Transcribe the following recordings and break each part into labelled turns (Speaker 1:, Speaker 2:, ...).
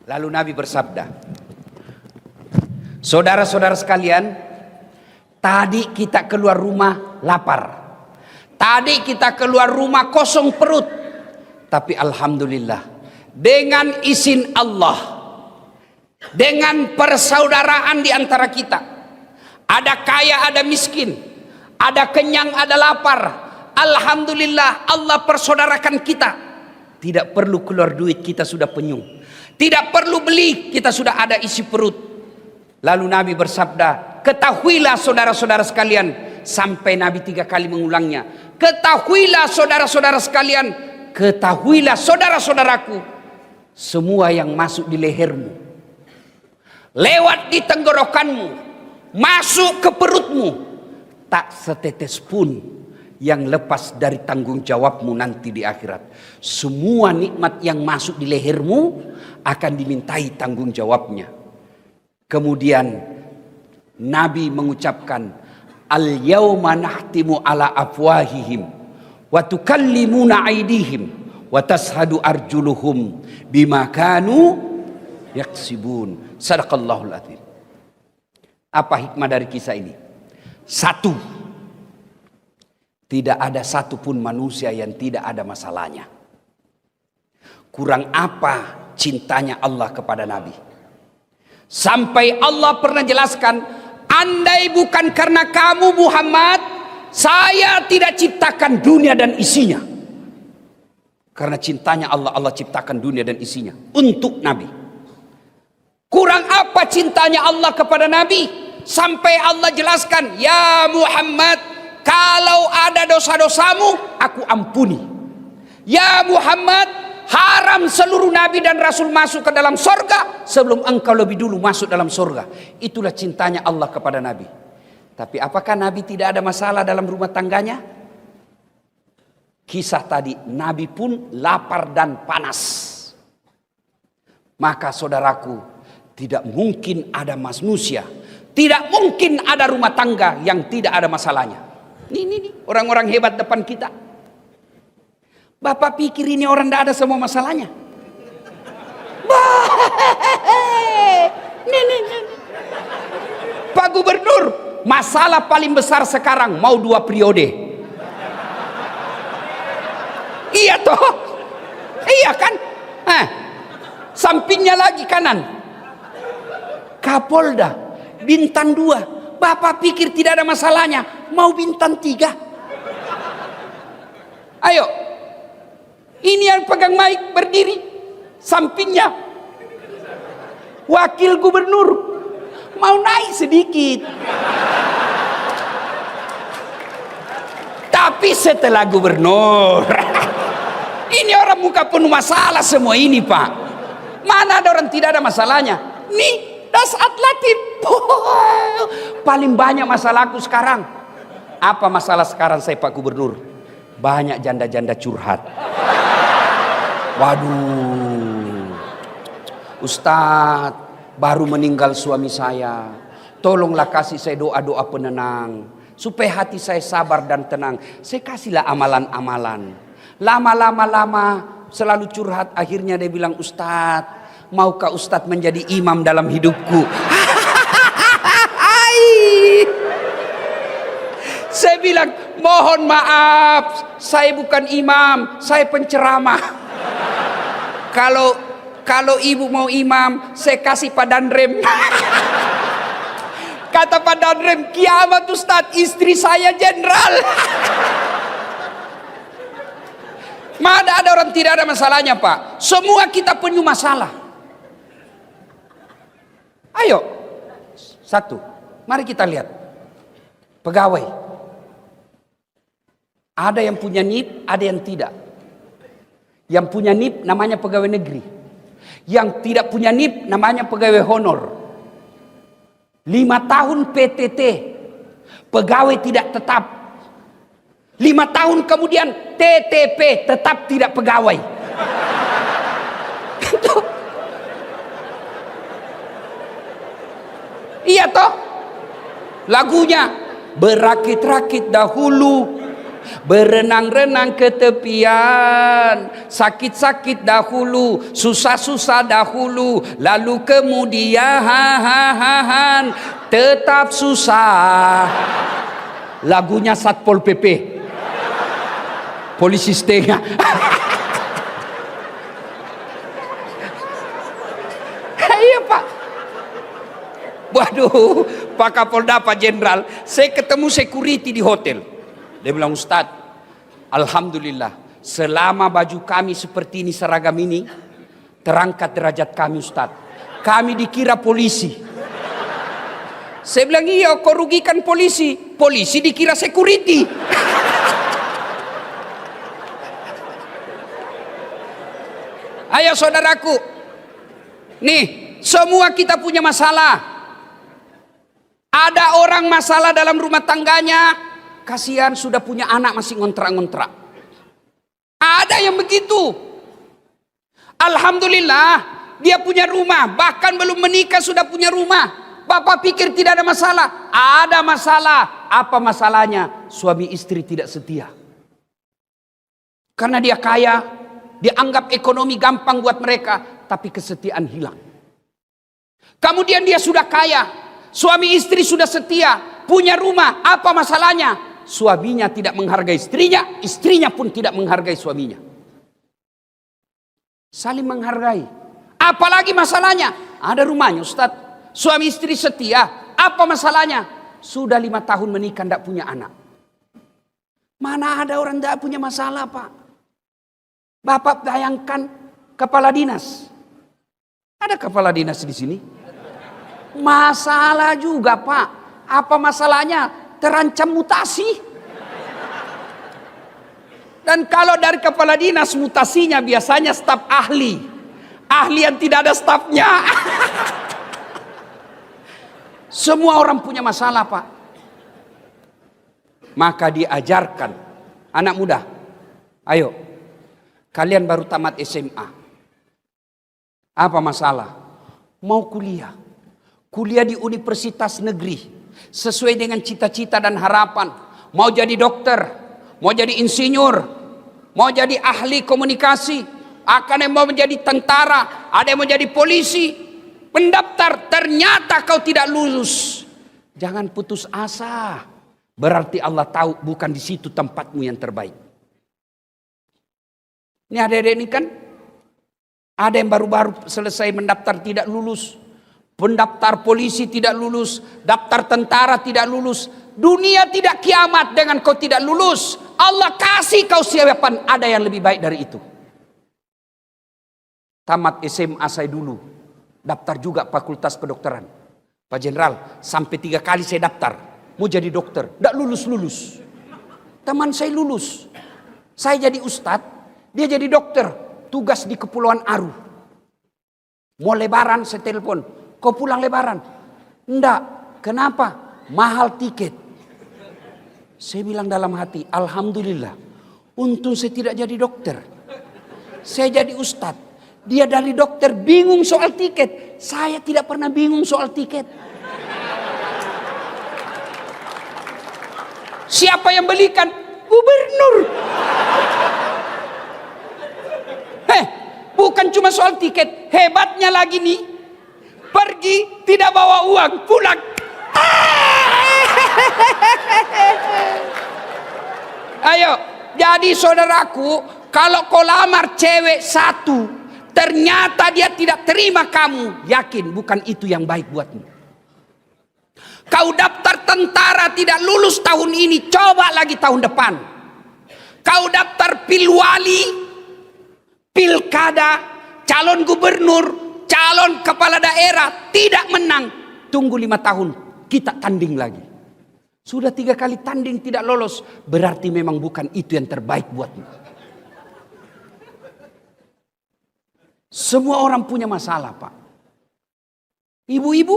Speaker 1: Lalu Nabi bersabda, saudara-saudara sekalian, tadi kita keluar rumah lapar. Tadi kita keluar rumah kosong perut. Tapi alhamdulillah, dengan izin Allah, dengan persaudaraan di antara kita, ada kaya, ada miskin, ada kenyang, ada lapar. Alhamdulillah, Allah persaudarakan kita. Tidak perlu keluar duit, kita sudah penyung. Tidak perlu beli, kita sudah ada isi perut. Lalu Nabi bersabda, ketahuilah saudara-saudara sekalian, sampai Nabi 3 kali mengulangnya. Ketahuilah saudara-saudara sekalian, ketahuilah saudara-saudaraku, semua yang masuk di lehermu, lewat di tenggorokanmu, masuk ke perutmu, tak setetes pun yang lepas dari tanggung jawabmu nanti di akhirat. Semua nikmat yang masuk di lehermu akan dimintai tanggung jawabnya. Kemudian Nabi mengucapkan, al-yawma nahtimu ala afwahihim wa tukallimuna aydihim wa tashhadu arjuluhum bima kanu yaksibun. Sadaqallahul azim. Apa hikmah dari kisah ini? Satu, tidak ada satupun manusia yang tidak ada masalahnya. Kurang apa cintanya Allah kepada Nabi, sampai Allah pernah jelaskan, andai bukan karena kamu Muhammad, saya tidak ciptakan dunia dan isinya. Karena cintanya Allah, Allah ciptakan dunia dan isinya untuk Nabi. Kurang apa cintanya Allah kepada Nabi, sampai Allah jelaskan, ya Muhammad, kalau ada dosa-dosamu aku ampuni. Ya Muhammad, haram seluruh nabi dan rasul masuk ke dalam sorga sebelum engkau lebih dulu masuk dalam sorga. Itulah cintanya Allah kepada Nabi. Tapi apakah Nabi tidak ada masalah dalam rumah tangganya? Kisah tadi, Nabi pun lapar dan panas. Maka saudaraku, tidak mungkin ada manusia, tidak mungkin ada rumah tangga yang tidak ada masalahnya. Ini orang-orang hebat depan kita. Bapak pikir ini orang tidak ada semua masalahnya? Pak Gubernur, masalah paling besar sekarang mau 2 periode. Iya toh? Iya kan? Sampingnya lagi kanan, Kapolda, bintang 2. Bapak pikir tidak ada masalahnya, mau bintang 3. Ayo, ini yang pegang mic berdiri, sampingnya wakil gubernur, mau naik sedikit. Tapi setelah gubernur, ini orang muka penuh masalah semua ini Pak. Mana ada orang tidak ada masalahnya? Nih, Dasat Latif. Paling banyak masalahku sekarang. Apa masalah sekarang saya Pak Gubernur? Banyak janda-janda curhat. Waduh, Ustadz, baru meninggal suami saya, tolonglah kasih saya doa-doa penenang supaya hati saya sabar dan tenang. Saya kasihlah amalan-amalan. Lama-lama selalu curhat. Akhirnya dia bilang, Ustadz, maukah Ustadz menjadi imam dalam hidupku? Saya bilang, mohon maaf, saya bukan imam, saya penceramah. Kalau ibu mau imam, saya kasih Pak Danrem. Kata Pak Danrem, kiamat Ustadz, istri saya jenderal. Mana ada orang tidak ada masalahnya Pak? Semua kita punya masalah. Ayo, satu, mari kita lihat pegawai. Ada yang punya NIP, ada yang tidak. Yang punya NIP namanya pegawai negeri. Yang tidak punya NIP namanya pegawai honor. 5 tahun PTT, pegawai tidak tetap. 5 tahun kemudian TTP, tetap tidak pegawai. Iya toh? Lagunya, berakit-rakit dahulu, Berenang-renang ke tepian, sakit-sakit dahulu, susah-susah dahulu, lalu kemudian tetap susah. Lagunya Satpol PP, polisi setengah. Iya Pak. Waduh, Pak Kapolda, Pak Jenderal, saya ketemu security di hotel. Dia bilang, Ustadz, alhamdulillah, selama baju kami seperti ini, seragam ini, terangkat derajat kami Ustadz. Kami dikira polisi. Saya bilang, iya, kau rugikan polisi. Polisi dikira security. Ayo saudaraku, nih, semua kita punya masalah. Ada orang masalah dalam rumah tangganya, kasihan sudah punya anak masih ngontrak-ngontrak. Ada yang begitu. Alhamdulillah, dia punya rumah, bahkan belum menikah sudah punya rumah. Bapak pikir tidak ada masalah? Ada masalah. Apa masalahnya? Suami istri tidak setia. Karena dia kaya, dianggap ekonomi gampang buat mereka, tapi kesetiaan hilang. Kemudian dia sudah kaya, suami istri sudah setia, punya rumah, apa masalahnya? Suaminya tidak menghargai istrinya, istrinya pun tidak menghargai suaminya. Saling menghargai. Apalagi masalahnya? Ada rumahnya Ustadz, suami istri setia, apa masalahnya? Sudah 5 tahun menikah tidak punya anak. Mana ada orang tidak punya masalah Pak? Bapak bayangkan kepala dinas. Ada kepala dinas di sini? Masalah juga Pak. Apa masalahnya? Terancam mutasi. Dan kalau dari kepala dinas mutasinya biasanya staf ahli. Ahli yang tidak ada stafnya. Semua orang punya masalah Pak. Maka diajarkan anak muda. Ayo, kalian baru tamat SMA. Apa masalah? Mau kuliah. Kuliah di universitas negeri. Sesuai dengan cita-cita dan harapan. Mau jadi dokter. Mau jadi insinyur. Mau jadi ahli komunikasi. Akan yang mau menjadi tentara. Ada yang mau jadi polisi. Pendaftar, ternyata kau tidak lulus. Jangan putus asa. Berarti Allah tahu bukan di situ tempatmu yang terbaik. Ini adik-adik ini kan, ada yang baru-baru selesai mendaftar tidak lulus. Pendaftar polisi tidak lulus. Daftar tentara tidak lulus. Dunia tidak kiamat dengan kau tidak lulus. Allah kasih kau siapan, ada yang lebih baik dari itu. Tamat SMA saya dulu. Daftar juga fakultas kedokteran. Pak Jenderal, sampai 3 kali saya daftar. Mau jadi dokter. Tidak lulus-lulus. Teman saya lulus. Saya jadi ustadz. Dia jadi dokter, tugas di Kepulauan Aru. Mau lebaran saya telepon, kau pulang lebaran? Enggak, kenapa? Mahal tiket. Saya bilang dalam hati, alhamdulillah, untung saya tidak jadi dokter. Saya jadi ustadz, dia dari dokter bingung soal tiket. Saya tidak pernah bingung soal tiket. Siapa yang belikan? Gubernur. Bukan cuma soal tiket, hebatnya lagi nih, pergi tidak bawa uang, pulang. Ayo, jadi saudaraku, kalau kau lamar cewek satu, ternyata dia tidak terima kamu, yakin bukan itu yang baik buatmu. Kau daftar tentara tidak lulus tahun ini, coba lagi tahun depan. Kau daftar pilwali, pilkada, calon gubernur, calon kepala daerah, tidak menang. Tunggu 5 tahun, kita tanding lagi. Sudah 3 kali tanding tidak lolos, berarti memang bukan itu yang terbaik buatmu. Semua orang punya masalah Pak. Ibu-ibu,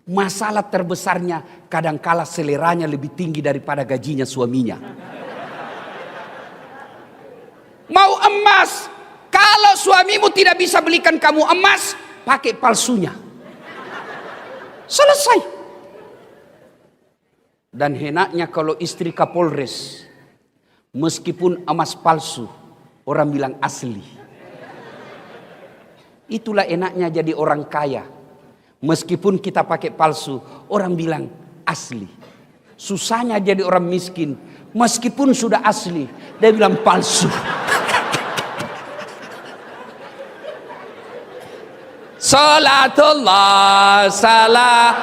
Speaker 1: masalah terbesarnya kadangkala seleranya lebih tinggi daripada gajinya suaminya. Mau emas, kalau suamimu tidak bisa belikan kamu emas, pakai palsunya. Selesai. Dan henaknya kalau istri Kapolres, meskipun emas palsu, orang bilang asli. Itulah enaknya jadi orang kaya. Meskipun kita pakai palsu, orang bilang asli. Susahnya jadi orang miskin, meskipun sudah asli, dia bilang palsu. Salatullah salam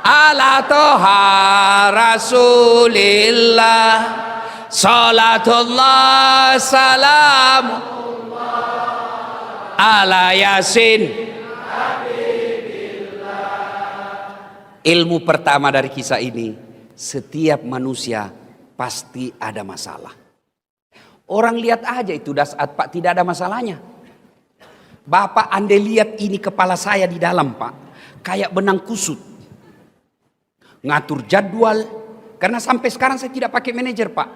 Speaker 1: ala toha rasulillah. Salatullah salam ala yasin. Ilmu pertama dari kisah ini, setiap manusia pasti ada masalah. Orang lihat aja itu dasar Pak, tidak ada masalahnya. Bapak andai lihat ini kepala saya di dalam Pak, kayak benang kusut. Ngatur jadwal, karena sampai sekarang saya tidak pakai manajer Pak.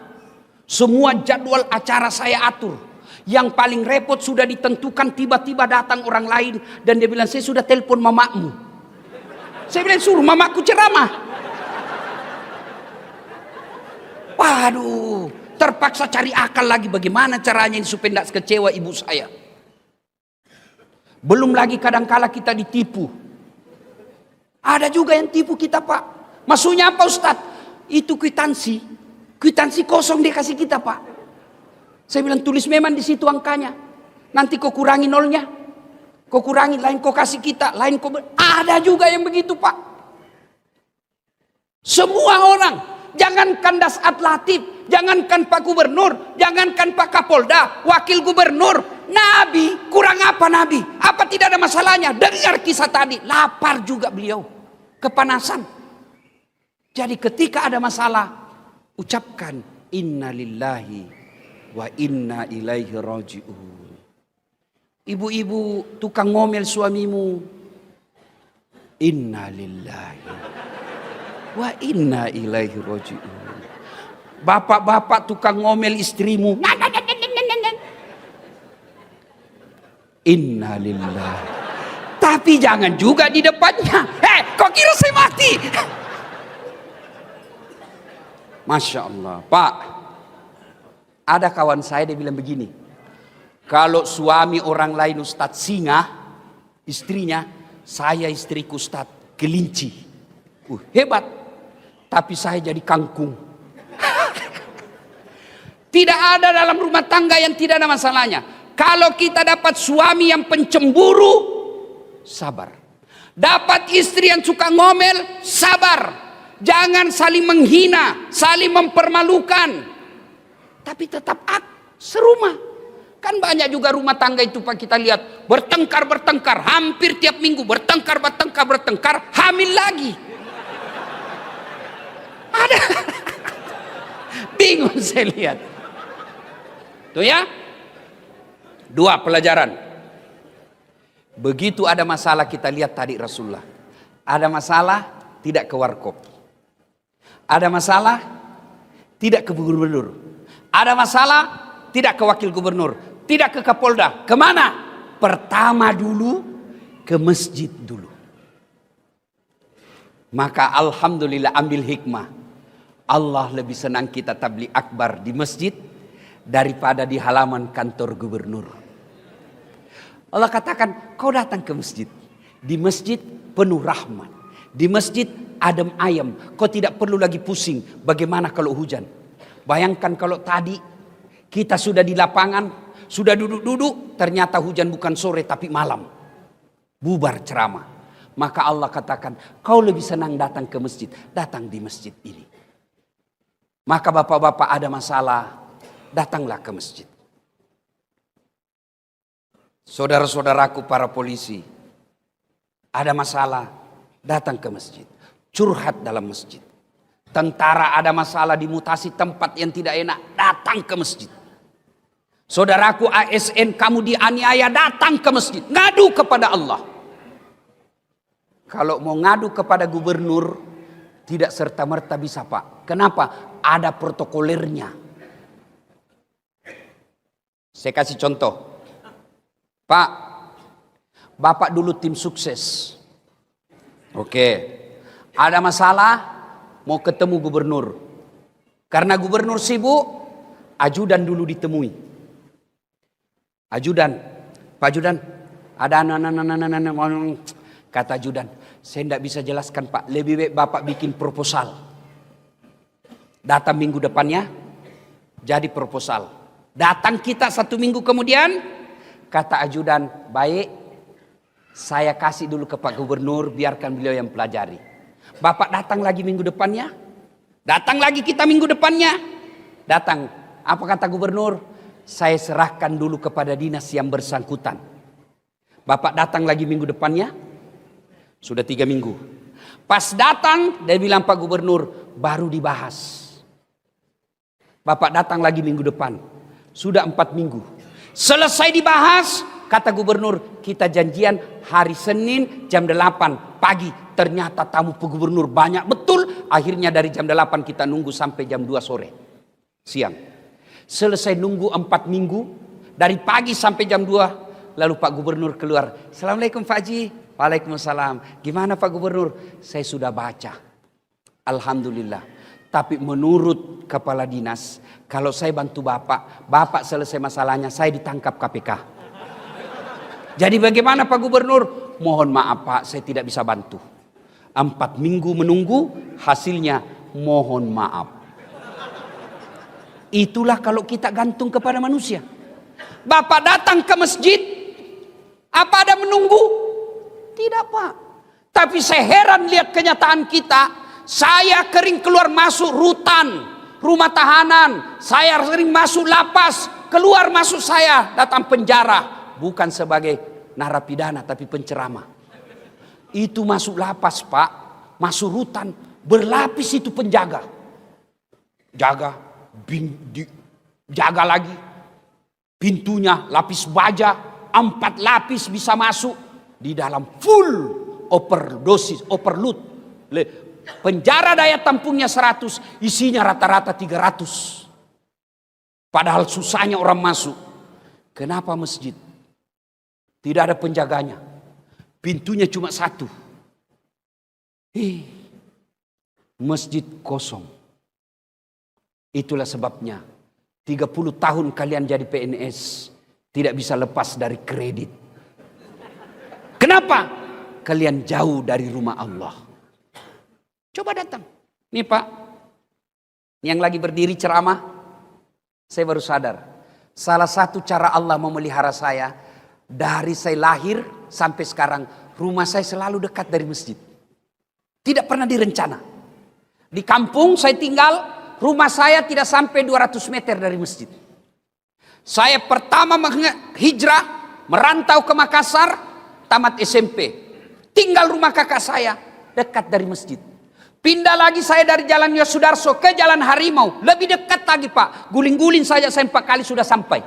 Speaker 1: Semua jadwal acara saya atur. Yang paling repot sudah ditentukan, tiba-tiba datang orang lain dan dia bilang, saya sudah telepon mamamu. Saya bilang, suruh mamaku ceramah. Waduh, terpaksa cari akal lagi bagaimana caranya ini supaya tidak kecewa ibu saya. Belum lagi kadangkala kita ditipu. Ada juga yang tipu kita Pak. Maksudnya apa Ustadz? Itu kwitansi. Kwitansi kosong dia kasih kita Pak. Saya bilang, tulis memang di situ angkanya. Nanti kau kurangi nolnya. Kau kurangi, lain kau kasih kita, lain kau ada juga yang begitu Pak. Semua orang, jangankan Dasat Latif, jangankan Pak Gubernur, jangankan Pak Kapolda, Wakil Gubernur, Nabi, kurang apa Nabi? Apa tidak ada masalahnya? Dengar kisah tadi, lapar juga beliau, kepanasan. Jadi ketika ada masalah, ucapkan inna lillahi wa inna ilaihi raji'un. Ibu-ibu tukang ngomel suamimu, inna lillahi wa inna ilaihi raji'un. Bapak-bapak tukang ngomel istrimu, inna lillahi. Tapi jangan juga di depannya, kok kira saya mati? Masya Allah Pak. Ada kawan saya dia bilang begini, kalau suami orang lain Ustadz singa, istrinya, saya istriku Ustadz kelinci. Hebat. Tapi saya jadi kangkung. Tidak ada dalam rumah tangga yang tidak ada masalahnya. Kalau kita dapat suami yang pencemburu, sabar. Dapat istri yang suka ngomel, sabar. Jangan saling menghina, saling mempermalukan. Tapi tetap serumah. Kan banyak juga rumah tangga itu Pak, kita lihat bertengkar, hampir tiap minggu bertengkar, hamil lagi. Ada. Bingung saya lihat. Tuh ya. 2 pelajaran. Begitu ada masalah kita lihat tadi Rasulullah. Ada masalah tidak ke warkop. Ada masalah tidak ke gubernur. Ada masalah tidak ke wakil gubernur, tidak ke Kapolda. Kemana? Pertama dulu ke masjid dulu. Maka alhamdulillah ambil hikmah. Allah lebih senang kita tabligh akbar di masjid daripada di halaman kantor gubernur. Allah katakan, kau datang ke masjid. Di masjid penuh rahmat. Di masjid adem ayem. Kau tidak perlu lagi pusing bagaimana kalau hujan. Bayangkan kalau tadi kita sudah di lapangan, sudah duduk-duduk, ternyata hujan bukan sore tapi malam. Bubar ceramah. Maka Allah katakan, kau lebih senang datang ke masjid, datang di masjid ini. Maka bapak-bapak ada masalah, datanglah ke masjid. Saudara-saudaraku para polisi, ada masalah, datang ke masjid. Curhat dalam masjid. Tentara ada masalah dimutasi tempat yang tidak enak, datang ke masjid. Saudaraku ASN kamu dianiaya, datang ke masjid. Ngadu kepada Allah. Kalau mau ngadu kepada gubernur, tidak serta-merta bisa Pak. Kenapa? Ada protokolernya. Saya kasih contoh. Pak, Bapak dulu tim sukses. Oke. Ada masalah, mau ketemu gubernur. Karena gubernur sibuk, ajudan dulu ditemui. Ajudan, Pak Ajudan, ada kata ajudan, saya tidak bisa jelaskan Pak, lebih baik Bapak bikin proposal. Datang minggu depannya, jadi proposal. Datang kita 1 minggu kemudian, kata ajudan, baik, saya kasih dulu ke Pak Gubernur, biarkan beliau yang pelajari. Bapak datang lagi minggu depannya, datang lagi kita minggu depannya, datang. Apa kata Gubernur? Saya serahkan dulu kepada dinas yang bersangkutan. Bapak datang lagi minggu depannya, sudah 3 minggu. Pas datang, dia bilang Pak Gubernur, baru dibahas. Bapak datang lagi minggu depan, sudah 4 minggu. Selesai dibahas, kata gubernur, kita janjian hari Senin jam 8 pagi. Ternyata tamu Pak Gubernur banyak betul. Akhirnya dari jam 8 kita nunggu sampai jam 2 sore. Siang. Selesai nunggu 4 minggu. Dari pagi sampai jam 2. Lalu Pak Gubernur keluar. Assalamualaikum Pak Haji. Waalaikumsalam. Gimana Pak Gubernur? Saya sudah baca. Alhamdulillah. Tapi menurut kepala dinas, kalau saya bantu Bapak selesai masalahnya, saya ditangkap KPK. Jadi bagaimana Pak Gubernur? Mohon maaf Pak, saya tidak bisa bantu. 4 minggu menunggu, hasilnya mohon maaf. Itulah kalau kita gantung kepada manusia. Bapak datang ke masjid, apa ada menunggu? Tidak Pak. Tapi saya heran lihat kenyataan kita. Saya kering keluar masuk rutan, rumah tahanan. Saya sering masuk lapas, keluar masuk saya datang penjara. Bukan sebagai narapidana tapi penceramah. Itu masuk lapas Pak, masuk rutan, berlapis itu penjaga. Jaga, jaga lagi. Pintunya lapis baja, 4 lapis bisa masuk. Di dalam full overdosis, overload. Penjara daya tampungnya 100, isinya rata-rata 300. Padahal susahnya orang masuk. Kenapa masjid? Tidak ada penjaganya. Pintunya cuma 1. Masjid kosong. Itulah sebabnya 30 tahun kalian jadi PNS tidak bisa lepas dari kredit. Kenapa? Kalian jauh dari rumah Allah. Coba datang. Nih Pak, yang lagi berdiri ceramah, saya baru sadar. Salah satu cara Allah memelihara saya, dari saya lahir sampai sekarang, rumah saya selalu dekat dari masjid. Tidak pernah direncana. Di kampung saya tinggal, rumah saya tidak sampai 200 meter dari masjid. Saya pertama hijrah, merantau ke Makassar, tamat SMP. Tinggal rumah kakak saya, dekat dari masjid. Pindah lagi saya dari Jalan Yosudarso ke Jalan Harimau. Lebih dekat lagi Pak. Guling-guling saja saya 4 kali sudah sampai.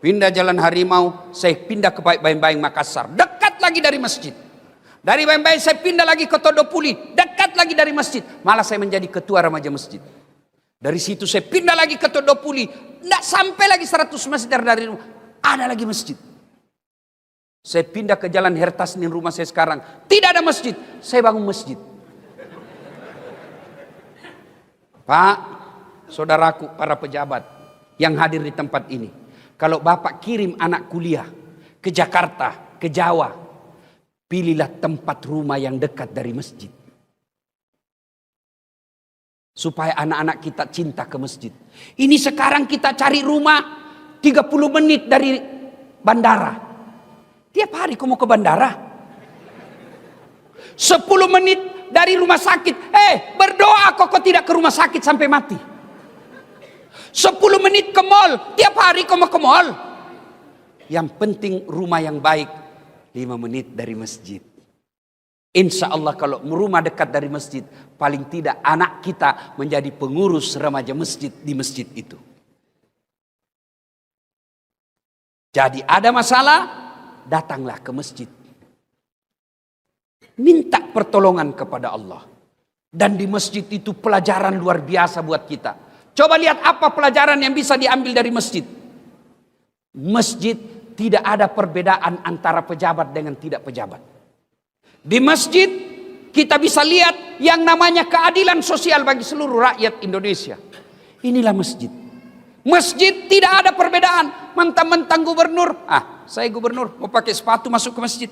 Speaker 1: Pindah Jalan Harimau, saya pindah ke Bayang-Bayang Makassar. Dekat lagi dari masjid. Dari Bayang-Bayang saya pindah lagi ke Todopuli. Dekat lagi dari masjid. Malah saya menjadi ketua remaja masjid. Dari situ saya pindah lagi ke Todopuli. Tidak sampai lagi 100 meter dari rumah. Ada lagi masjid. Saya pindah ke Jalan Hertasnin rumah saya sekarang. Tidak ada masjid. Saya bangun masjid. Pak, saudaraku, para pejabat yang hadir di tempat ini. Kalau Bapak kirim anak kuliah ke Jakarta, ke Jawa, pilihlah tempat rumah yang dekat dari masjid. Supaya anak-anak kita cinta ke masjid. Ini sekarang kita cari rumah 30 menit dari bandara. Tiap hari kau mau ke bandara. 10 menit dari rumah sakit. Berdoa kau tidak ke rumah sakit sampai mati. 10 menit ke mall. Tiap hari kau mau ke mall. Yang penting rumah yang baik. 5 menit dari masjid. Insya Allah kalau rumah dekat dari masjid. Paling tidak anak kita menjadi pengurus remaja masjid di masjid itu. Jadi ada masalah. Datanglah ke masjid. Minta pertolongan kepada Allah. Dan di masjid itu pelajaran luar biasa buat kita. Coba lihat apa pelajaran yang bisa diambil dari masjid. Masjid tidak ada perbedaan antara pejabat dengan tidak pejabat. Di masjid kita bisa lihat yang namanya keadilan sosial bagi seluruh rakyat Indonesia. Inilah masjid. Masjid tidak ada perbedaan. Mentang-mentang gubernur, saya gubernur mau pakai sepatu masuk ke masjid.